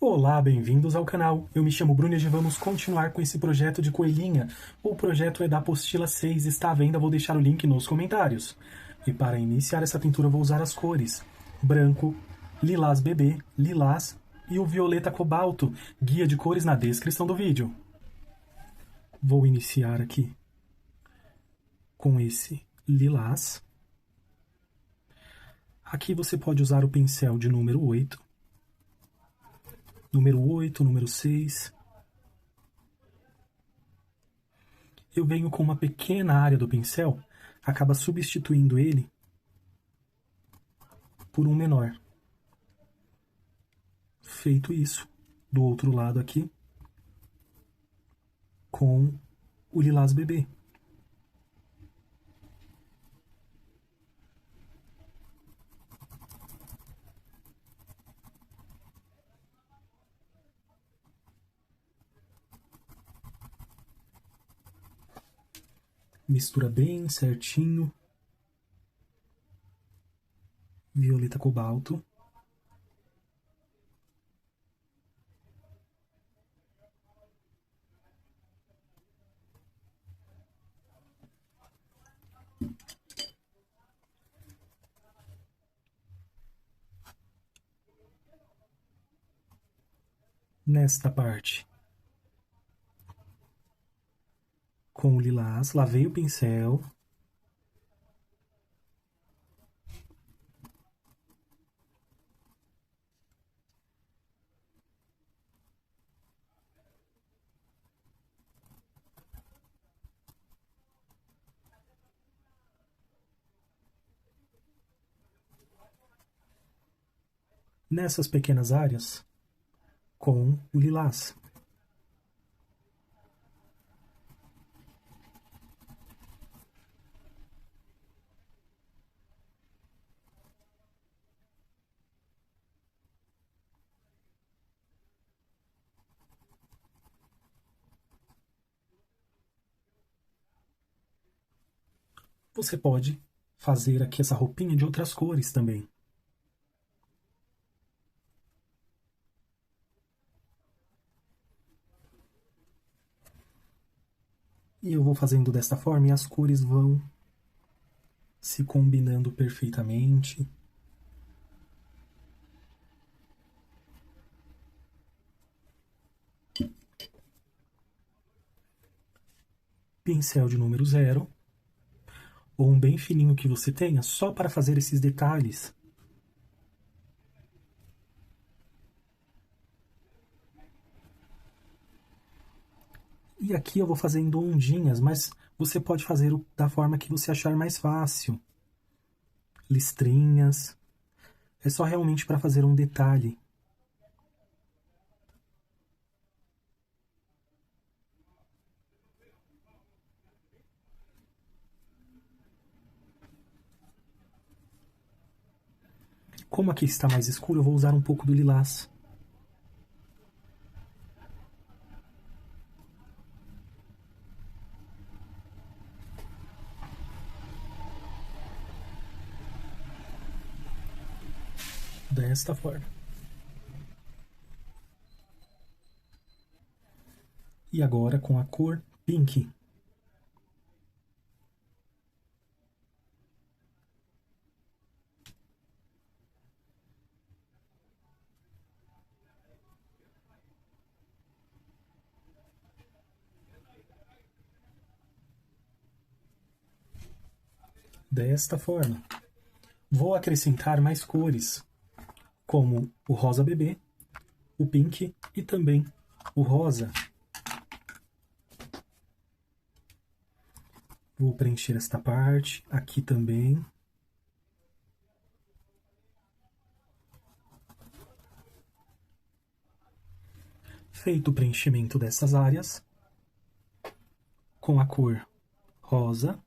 Olá, bem-vindos ao canal. Eu me chamo Bruno e vamos continuar com esse projeto de coelhinha. O projeto é da apostila 6, está à venda, vou deixar o link nos comentários. E para iniciar essa pintura vou usar as cores branco, lilás bebê, lilás e o violeta cobalto. Guia de cores na descrição do vídeo. Vou iniciar aqui com esse lilás. Aqui você pode usar o pincel de número 8. Número 8, número 6. Eu venho com uma pequena área do pincel, acaba substituindo ele por um menor. Feito isso, do outro lado aqui, com o lilás bebê. Mistura bem certinho. Violeta cobalto. Nesta parte, com o lilás, lavei o pincel. Nessas pequenas áreas, com o lilás. Você pode fazer aqui essa roupinha de outras cores também. E eu vou fazendo desta forma e as cores vão se combinando perfeitamente. Pincel de número 0, ou um bem fininho que você tenha, só para fazer esses detalhes. E aqui eu vou fazendo ondinhas, mas você pode fazer da forma que você achar mais fácil. Listrinhas. É só realmente para fazer um detalhe. Como aqui está mais escuro, eu vou usar um pouco do lilás. Desta forma. E agora com a cor pink. Desta forma. Vou acrescentar mais cores, como o rosa bebê, o pink e também o rosa. Vou preencher esta parte, aqui também. Feito o preenchimento dessas áreas, com a cor rosa,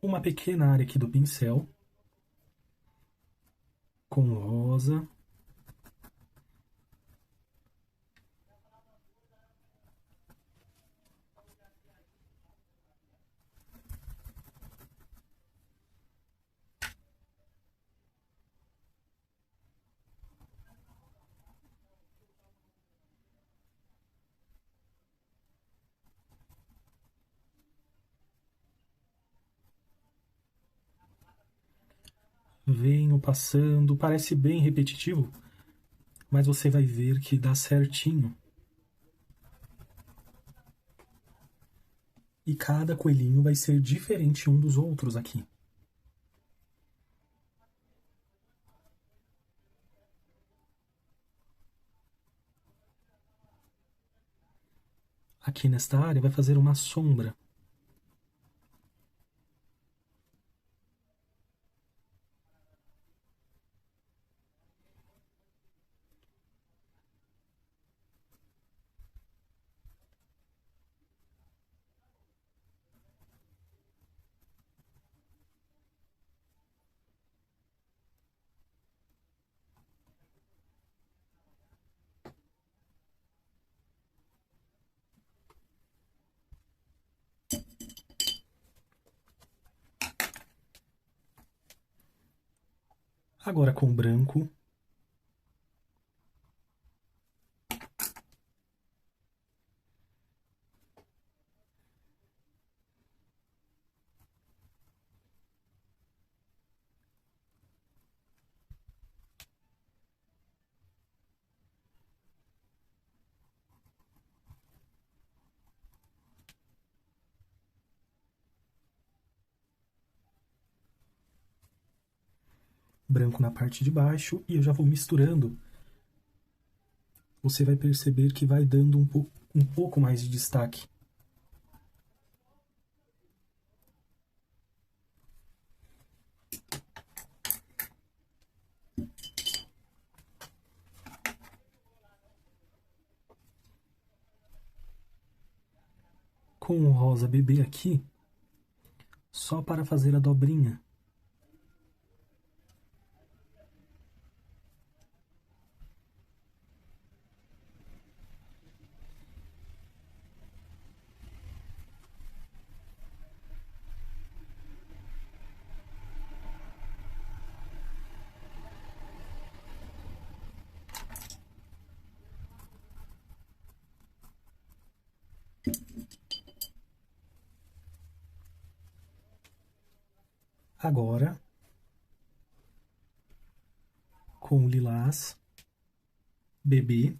uma pequena área aqui do pincel com rosa. Venho passando, parece bem repetitivo, mas você vai ver que dá certinho. E cada coelhinho vai ser diferente um dos outros aqui. Aqui nesta área vai fazer uma sombra. Agora com branco. Branco na parte de baixo e eu já vou misturando. Você vai perceber que vai dando um pouco mais de destaque. Com o rosa bebê aqui, só para fazer a dobrinha. Agora, com o lilás bebê,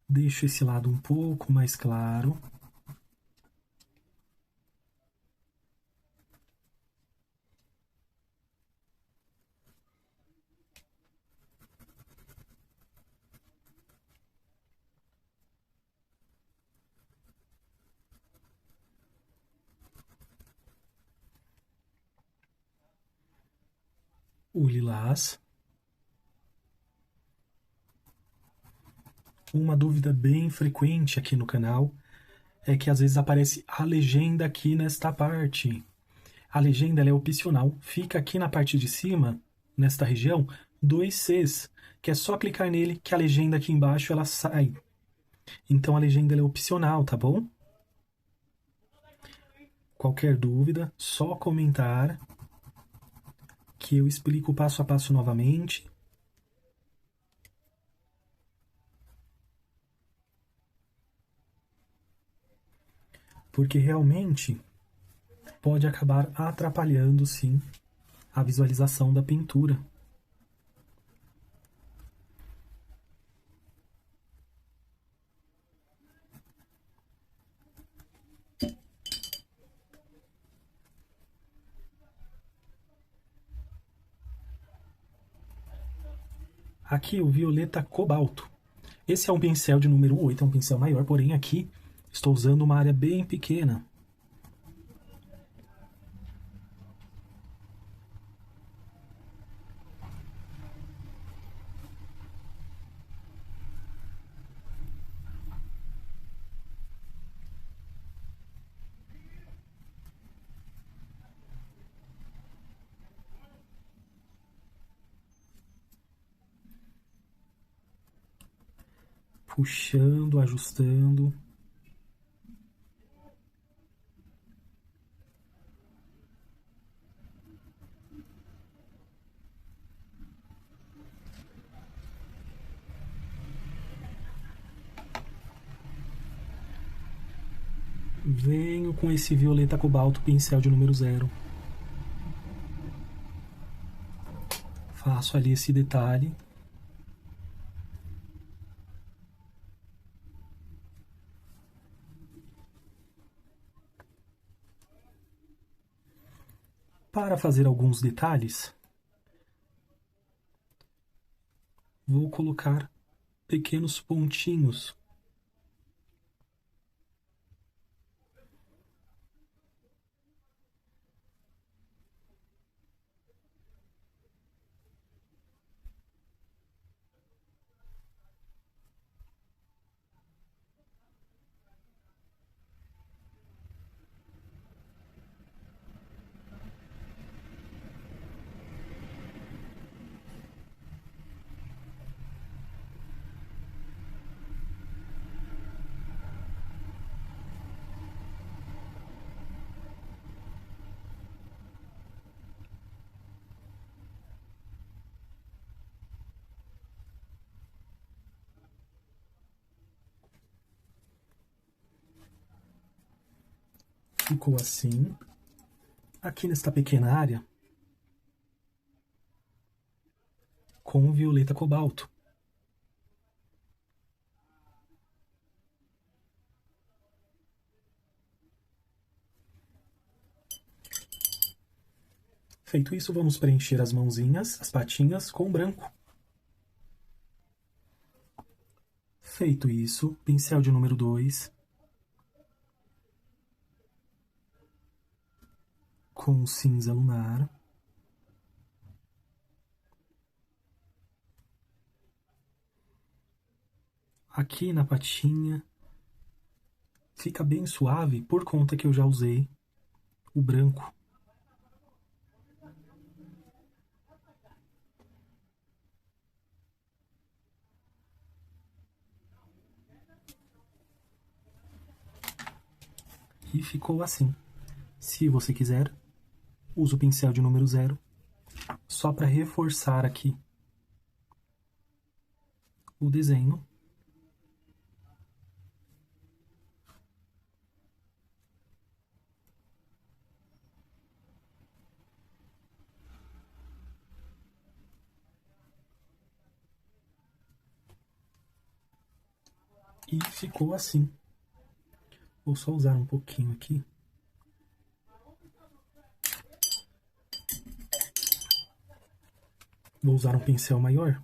deixo esse lado um pouco mais claro. O lilás. Uma dúvida bem frequente aqui no canal é que às vezes aparece a legenda aqui nesta parte. A legenda ela é opcional, fica aqui na parte de cima, nesta região, dois Cs, que é só clicar nele que a legenda aqui embaixo ela sai. Então a legenda ela é opcional, tá bom? Qualquer dúvida, só comentar que eu explico passo a passo novamente. Porque realmente pode acabar atrapalhando, sim, a visualização da pintura. Aqui o violeta cobalto. Esse é um pincel de número 8, é um pincel maior, porém aqui estou usando uma área bem pequena. puxando, ajustando. Venho com esse violeta cobalto pincel de número 0. Faço ali esse detalhe. Para fazer alguns detalhes, vou colocar pequenos pontinhos. Ficou assim. Aqui nesta pequena área, com violeta cobalto. Feito isso, vamos preencher as mãozinhas, as patinhas, com branco. Feito isso, pincel de número 2. Com cinza lunar. Aqui na patinha, fica bem suave por conta que eu já usei o branco. E ficou assim. Se você quiser, usa o pincel de número 0, só para reforçar aqui o desenho. E ficou assim. Vou só usar um pouquinho aqui. Vou usar um pincel maior,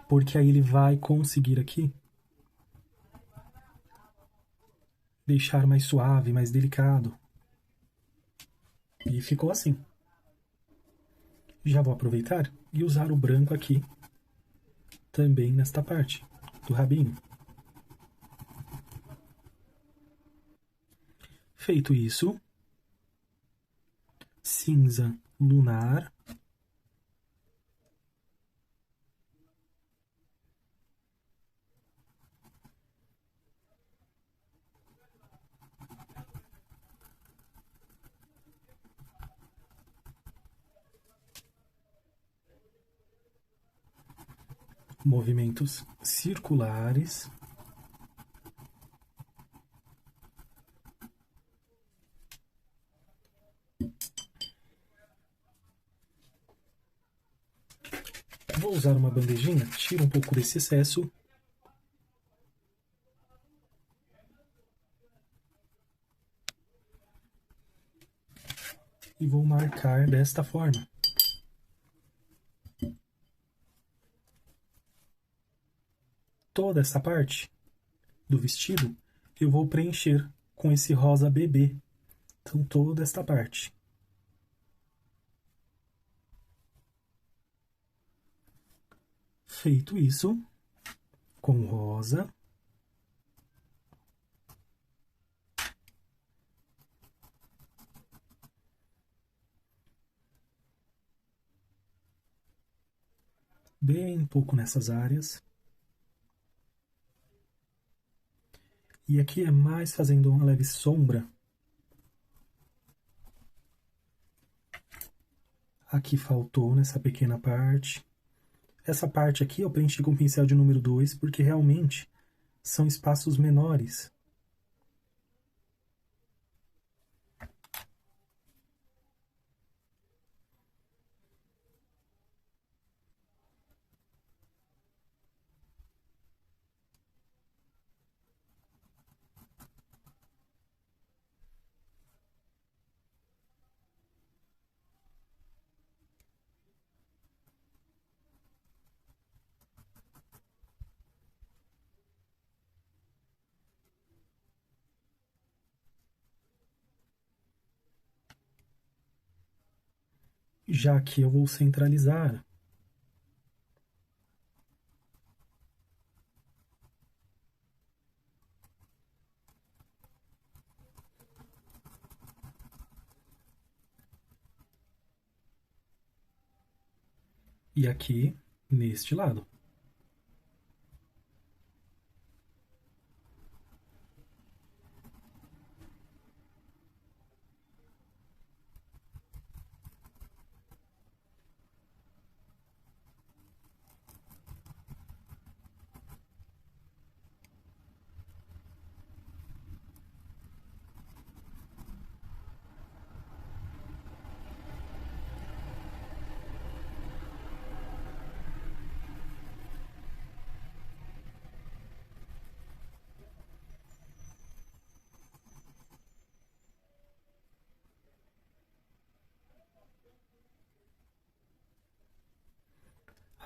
porque aí ele vai conseguir aqui deixar mais suave, mais delicado. E ficou assim. Já vou aproveitar e usar o branco aqui, também nesta parte do rabinho. Feito isso, cinza lunar. Movimentos circulares. Vou usar uma bandejinha, tira um pouco desse excesso. E vou marcar desta forma. Toda essa parte do vestido eu vou preencher com esse rosa bebê. Então, toda esta parte. Feito isso, com rosa, bem pouco nessas áreas. E aqui é mais fazendo uma leve sombra. Aqui faltou nessa pequena parte. Essa parte aqui eu preenchi com o pincel de número 2 porque realmente são espaços menores. Já que eu vou centralizar. E aqui, neste lado.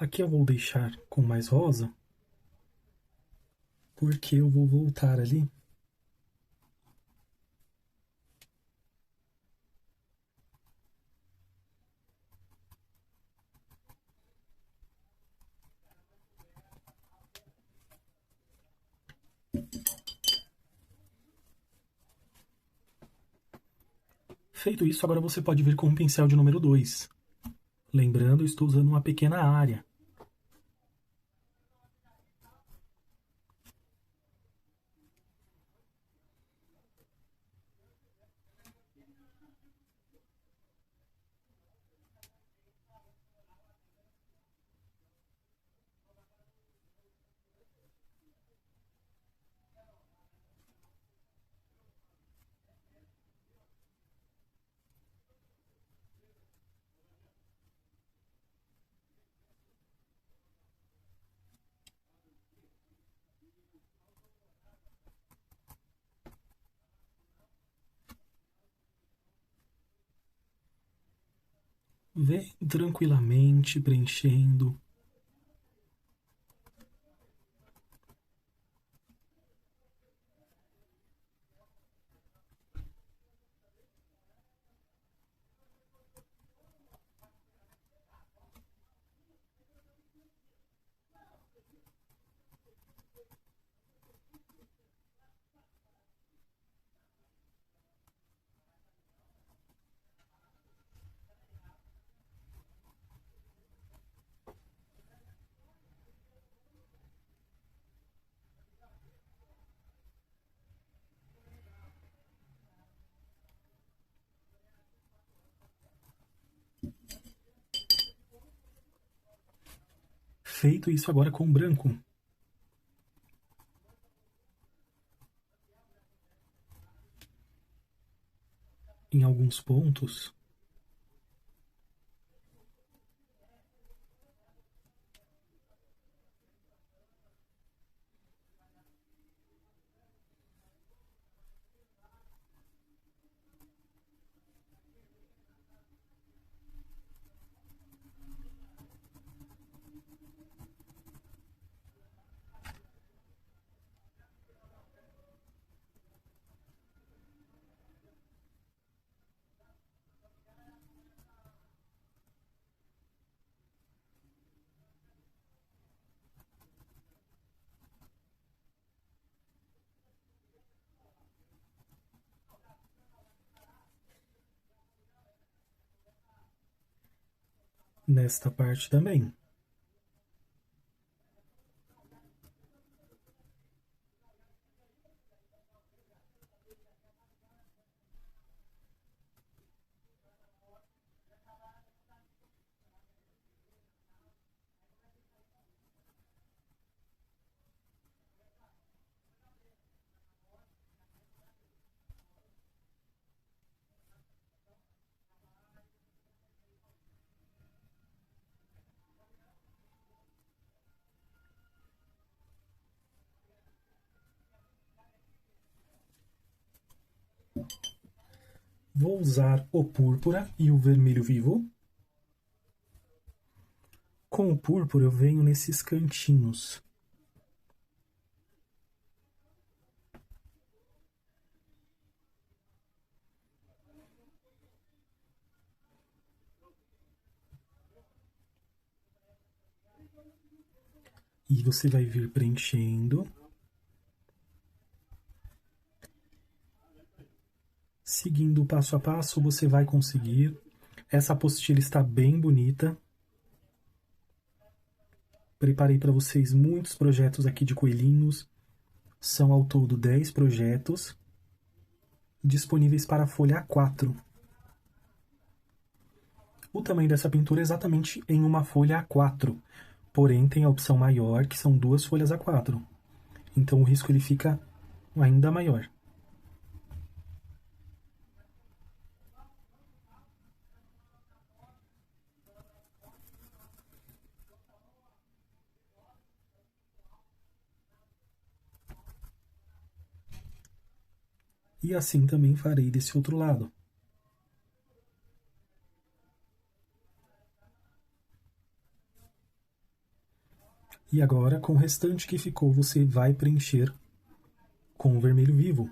Aqui eu vou deixar com mais rosa, porque eu vou voltar ali. Feito isso, agora você pode vir com o pincel de número 2. Lembrando, eu estou usando uma pequena área. Vem tranquilamente preenchendo. Feito isso agora com branco. Em alguns pontos, nesta parte também. Vou usar o púrpura e o vermelho vivo. Com o púrpura eu venho nesses cantinhos. E você vai vir preenchendo. Seguindo passo a passo, você vai conseguir. Essa apostila está bem bonita. Preparei para vocês muitos projetos aqui de coelhinhos. São ao todo 10 projetos, disponíveis para a folha A4. O tamanho dessa pintura é exatamente em uma folha A4, porém tem a opção maior, que são 2 folhas A4. Então o risco ele fica ainda maior. E assim também farei desse outro lado. E agora, com o restante que ficou, você vai preencher com o vermelho vivo.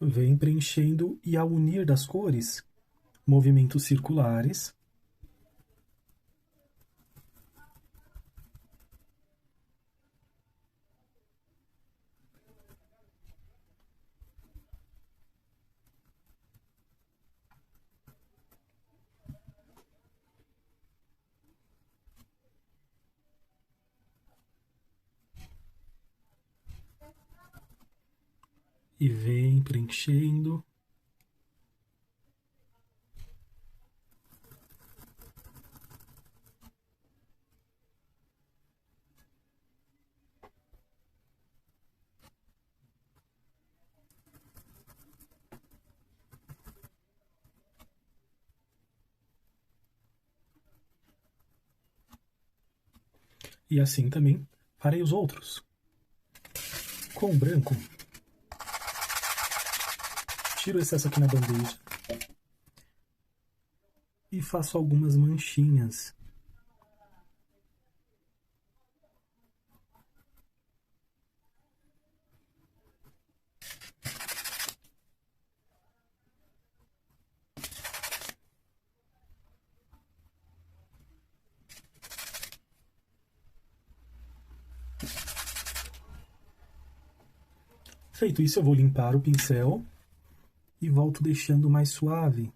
Vem preenchendo e ao unir das cores, movimentos circulares. E vem preenchendo. E assim também farei os outros. Com o branco, tiro o excesso aqui na bandeja e faço algumas manchinhas. Feito isso, eu vou limpar o pincel e volto deixando mais suave.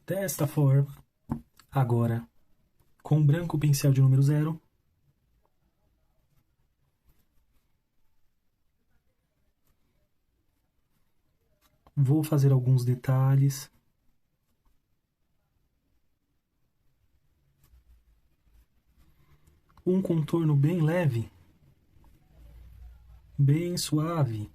Desta forma, agora, com branco pincel de número 0, vou fazer alguns detalhes. Um contorno bem leve, bem suave.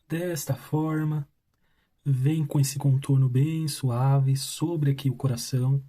desta forma. Vem com esse contorno bem suave sobre aqui o coração.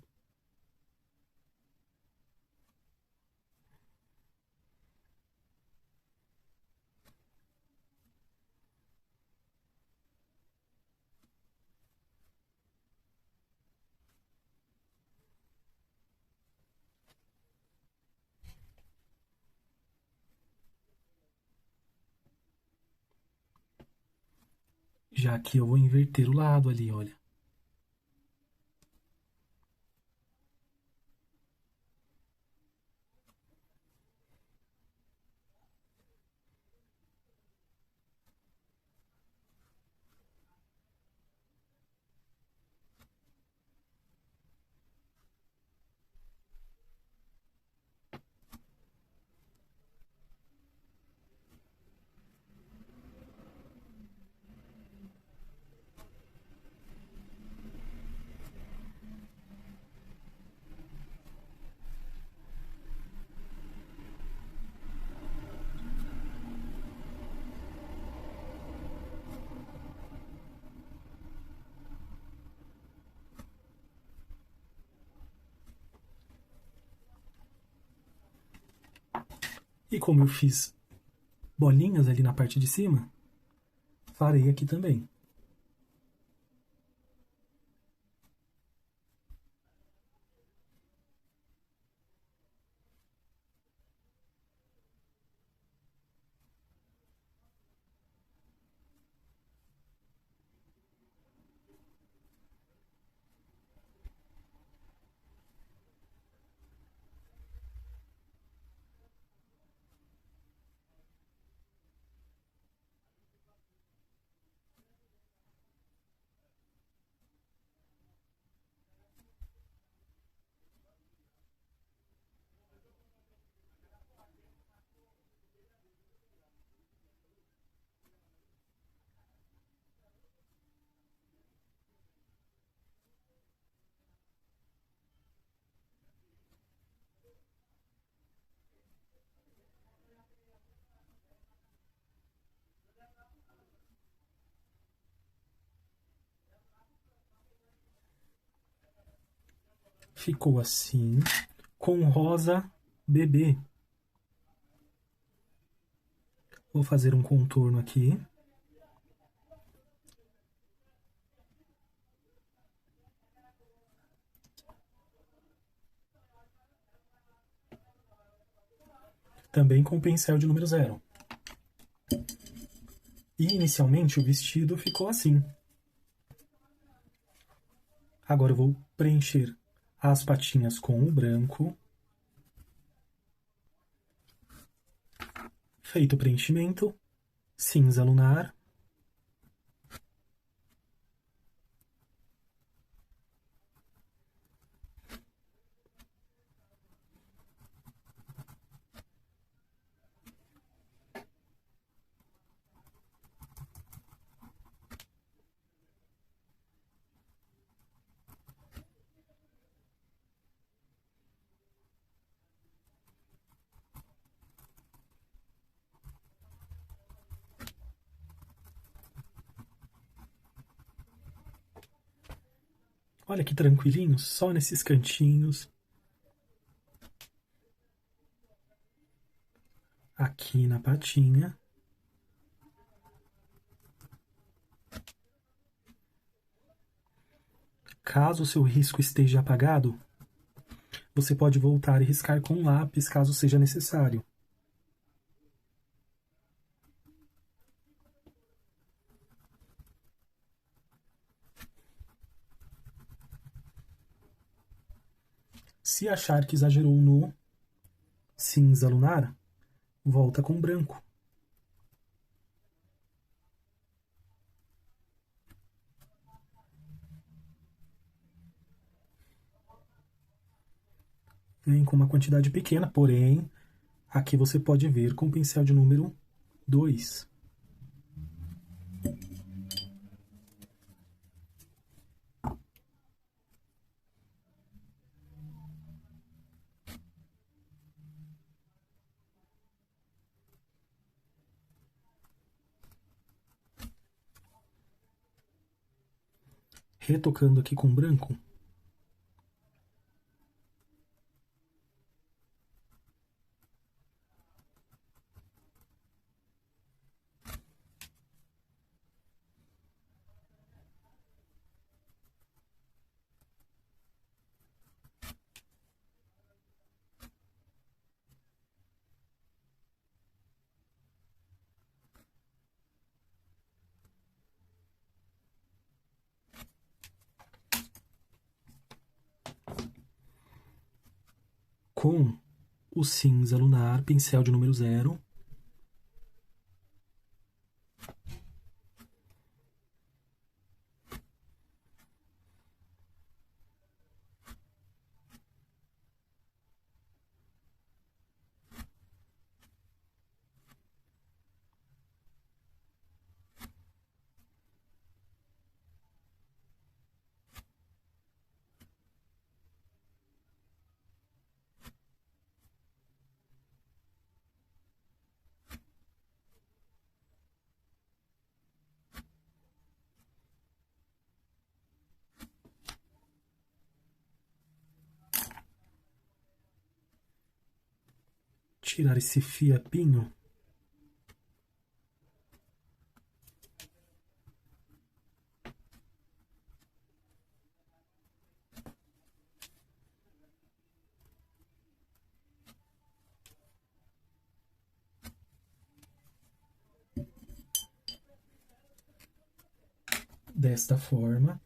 Já que eu vou inverter o lado ali, olha. E como eu fiz bolinhas ali na parte de cima, farei aqui também. Ficou assim, com rosa bebê. Vou fazer um contorno aqui. Também com o pincel de número 0. E inicialmente o vestido ficou assim. Agora eu vou preencher as patinhas com o branco. Feito o preenchimento, cinza lunar. Olha que tranquilinho, só nesses cantinhos. Aqui na patinha. Caso o seu risco esteja apagado, você pode voltar e riscar com lápis caso seja necessário. Se achar que exagerou no cinza lunar, volta com branco. Vem com uma quantidade pequena, porém, aqui você pode ver com o pincel de número 2. retocando aqui com branco. Com o cinza lunar, pincel de número 0. Tirar esse fiapinho. Desta forma.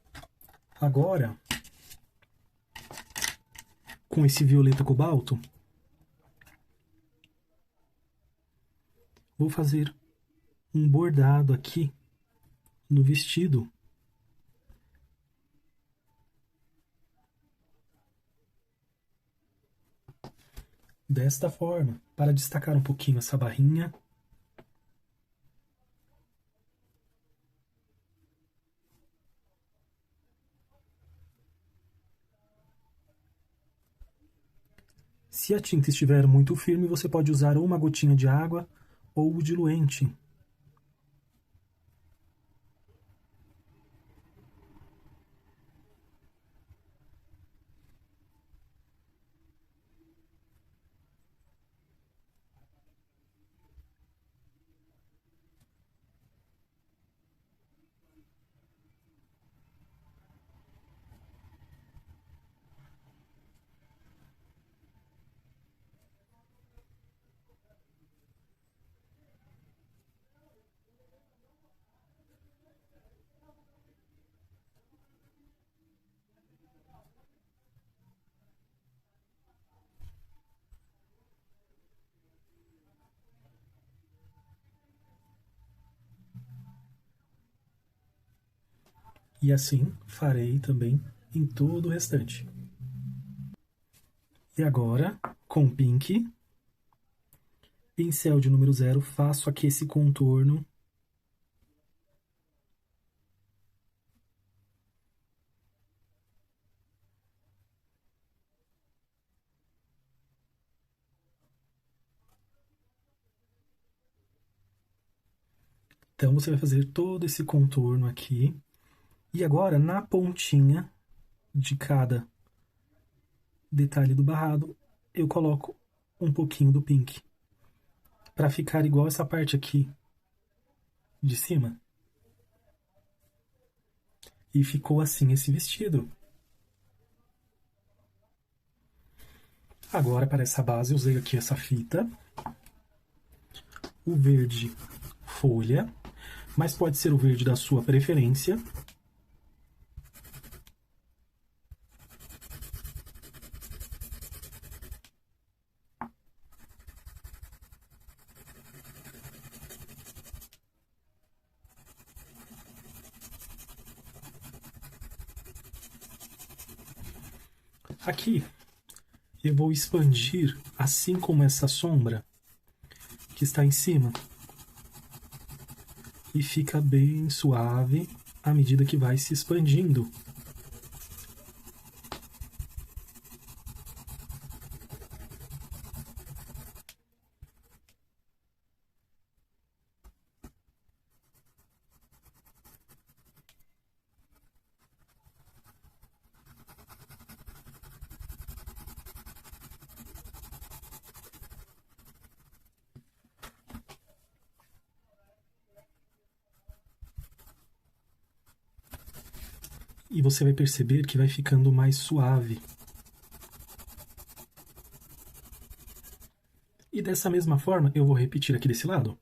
Agora, com esse violeta cobalto, vou fazer um bordado aqui no vestido. Desta forma, para destacar um pouquinho essa barrinha. Se a tinta estiver muito firme, você pode usar ou uma gotinha de água ou o diluente. E assim farei também em todo o restante. E agora, com Pink, pincel de número 0, faço aqui esse contorno. Então, você vai fazer todo esse contorno aqui. E agora, na pontinha de cada detalhe do barrado, eu coloco um pouquinho do Pink. Para ficar igual essa parte aqui de cima. E ficou assim esse vestido. Agora, para essa base, eu usei aqui essa fita. O verde folha, mas pode ser o verde da sua preferência. Aqui eu vou expandir, assim como essa sombra que está em cima. E fica bem suave à medida que vai se expandindo. E você vai perceber que vai ficando mais suave. E dessa mesma forma, eu vou repetir aqui desse lado.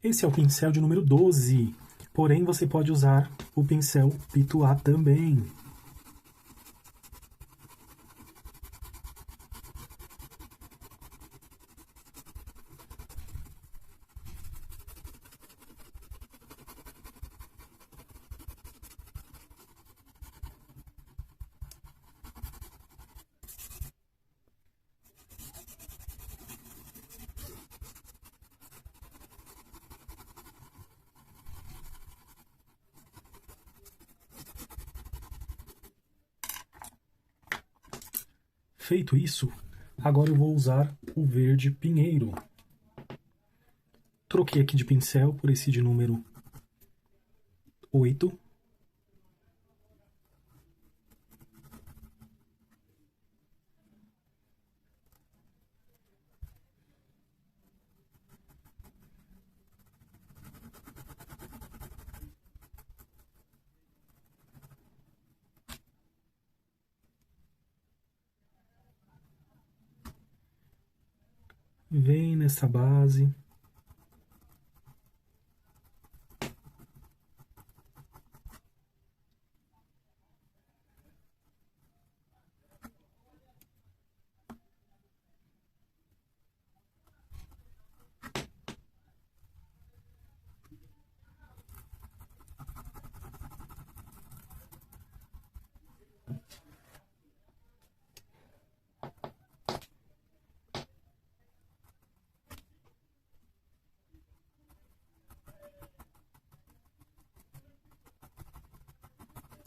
Esse é o pincel de número 12, porém você pode usar o pincel Pituá também. Feito isso, agora eu vou usar o verde pinheiro. Troquei aqui de pincel por esse de número 8. Vem nessa base.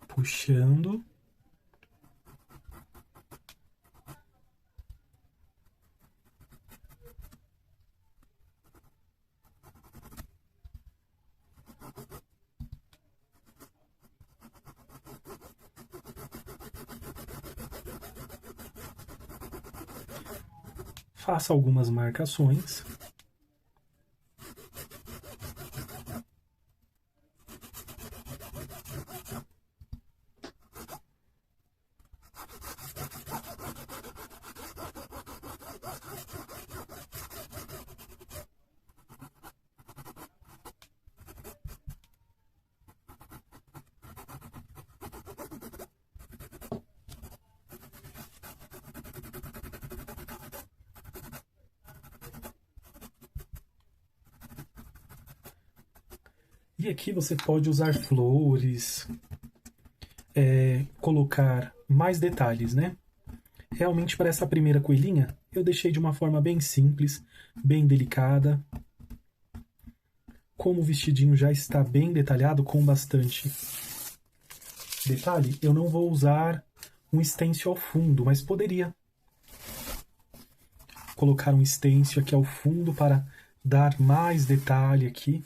Puxando. Faça algumas marcações. E aqui você pode usar flores, colocar mais detalhes, né? Realmente, para essa primeira coelhinha, eu deixei de uma forma bem simples, bem delicada. Como o vestidinho já está bem detalhado, com bastante detalhe, eu não vou usar um stencil ao fundo, mas poderia colocar um stencil aqui ao fundo para dar mais detalhe aqui.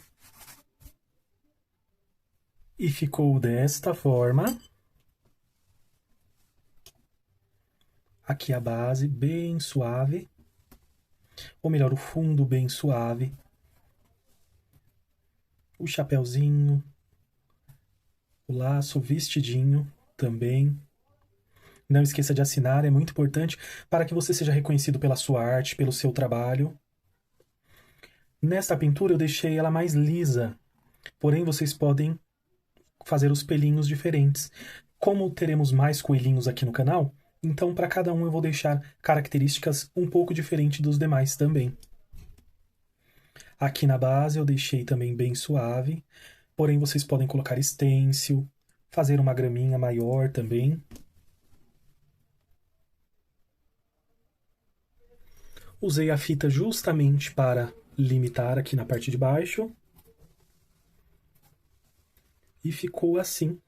E ficou desta forma. Aqui a base bem suave, ou melhor, o fundo bem suave. O chapéuzinho, o laço, o vestidinho também. Não esqueça de assinar, é muito importante para que você seja reconhecido pela sua arte, pelo seu trabalho. Nesta pintura eu deixei ela mais lisa, porém vocês podem fazer os pelinhos diferentes. Como teremos mais coelhinhos aqui no canal, então para cada um eu vou deixar características um pouco diferentes dos demais também. Aqui na base eu deixei também bem suave, porém vocês podem colocar stencil, fazer uma graminha maior também. Usei a fita justamente para limitar aqui na parte de baixo. E ficou assim.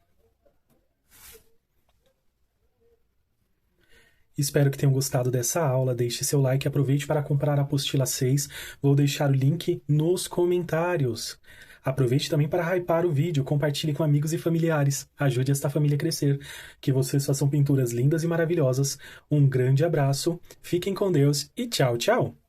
Espero que tenham gostado dessa aula. Deixe seu like e aproveite para comprar a apostila 6. Vou deixar o link nos comentários. Aproveite também para hypar o vídeo. Compartilhe com amigos e familiares. Ajude esta família a crescer. Que vocês façam pinturas lindas e maravilhosas. Um grande abraço. Fiquem com Deus e tchau, tchau!